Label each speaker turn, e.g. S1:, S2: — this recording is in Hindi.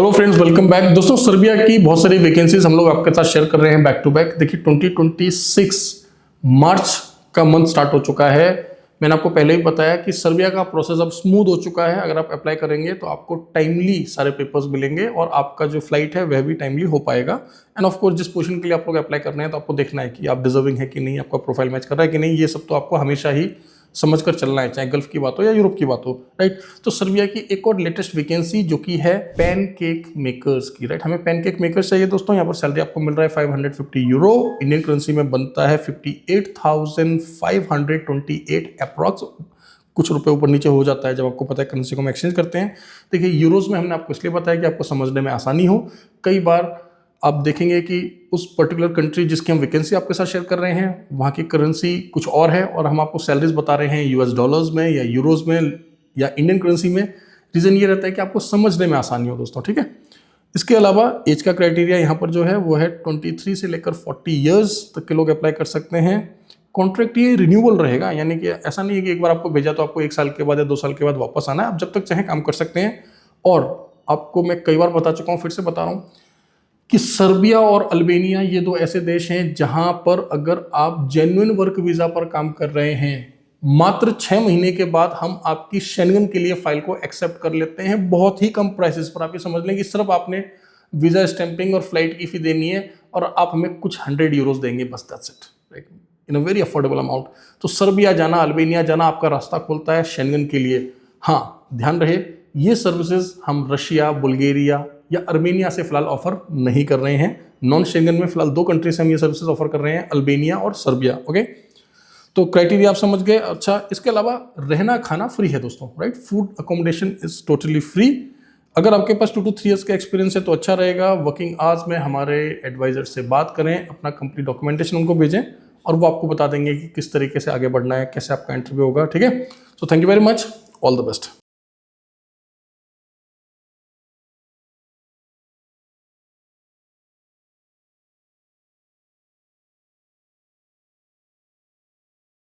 S1: Hello friends, welcome back. दोस्तों, सर्बिया की बहुत सारी वैकेंसीज हम लोग आपके साथ शेयर कर रहे हैं बैक टू बैक। देखिए 2026 मार्च का मंथ स्टार्ट हो चुका है। मैंने आपको पहले ही बताया कि सर्बिया का प्रोसेस अब स्मूथ हो चुका है। अगर आप अप्लाई करेंगे तो आपको टाइमली सारे पेपर्स मिलेंगे और आपका जो फ्लाइट है वह भी टाइमली हो पाएगा। एंड ऑफ कोर्स जिस पोजीशन के लिए आप लोग अप्लाई कर रहे हैं तो आपको देखना है कि आप डिजर्विंग है कि नहीं, आपका प्रोफाइल मैच कर रहा है कि नहीं। ये सब तो आपको हमेशा ही समझकर चलना है, चाहे गल्फ की बात हो या यूरोप की बात हो, राइट। तो सर्बिया की एक और लेटेस्ट वैकेंसी जो कि है पैनकेक मेकर्स की, राइट। हमें पैनकेक मेकर्स चाहिए दोस्तों। यहाँ पर सैलरी आपको मिल रहा है 550 यूरो, इंडियन करेंसी में बनता है 58,528 अप्रॉक्स। कुछ रुपए ऊपर नीचे हो जाता है जब आपको पता है करेंसी को हम एक्सचेंज करते हैं। देखिए यूरोज में हमने आपको इसलिए बताया कि आपको समझने में आसानी हो। कई बार आप देखेंगे कि उस पर्टिकुलर कंट्री जिसकी हम वैकेंसी आपके साथ शेयर कर रहे हैं वहाँ की करेंसी कुछ और है और हम आपको सैलरीज बता रहे हैं यूएस डॉलर्स में या यूरोज में या इंडियन करेंसी में। रीज़न ये रहता है कि आपको समझने में आसानी हो दोस्तों, ठीक है। इसके अलावा एज का क्राइटेरिया यहाँ पर जो है वो है 23 से लेकर 40 ईयर्स तक के लोग अप्लाई कर सकते हैं। कॉन्ट्रैक्ट ये रिन्यूअल रहेगा, यानी कि ऐसा नहीं है कि एक बार आपको भेजा तो आपको 1 साल के बाद या 2 साल के बाद वापस आना है। आप जब तक चाहें काम कर सकते हैं। और आपको मैं कई बार बता चुका हूँ, फिर से बता रहा हूँ कि सर्बिया और अल्बानिया ये दो ऐसे देश हैं जहां पर अगर आप जेन्युइन वर्क वीजा पर काम कर रहे हैं, मात्र 6 महीने के बाद हम आपकी शेंगन के लिए फाइल को एक्सेप्ट कर लेते हैं बहुत ही कम प्राइसेस पर। आप ये समझ लें कि सिर्फ आपने वीजा स्टैंपिंग और फ्लाइट की फी देनी है और आप हमें कुछ 100 यूरोज देंगे, बस that's it, right, in a very affordable amount. तो सर्बिया जाना, अल्बानिया जाना आपका रास्ता खोलता है शेंगन के लिए। हाँ, ध्यान रहे ये सर्विसेज हम रशिया, बुल्गारिया या अर्मेनिया से फिलहाल ऑफर नहीं कर रहे हैं। नॉन शेंगन में फिलहाल 2 कंट्री से हम ये सर्विसेज ऑफर कर रहे हैं, अल्बानिया और सर्बिया। ओके, तो क्राइटेरिया आप समझ गए। अच्छा, इसके अलावा रहना खाना फ्री है दोस्तों, right. Food accommodation is totally free. अगर आपके पास 2 to 3 ईयर्स का एक्सपीरियंस है तो अच्छा रहेगा। वर्किंग आवर्स में हमारे एडवाइजर से बात करें, अपना कंप्लीट डॉक्यूमेंटेशन उनको भेजें और वो आपको बता देंगे कि किस तरीके से आगे बढ़ना है, कैसे आपका इंटरव्यू होगा, ठीक है। So thank you very much, all the best.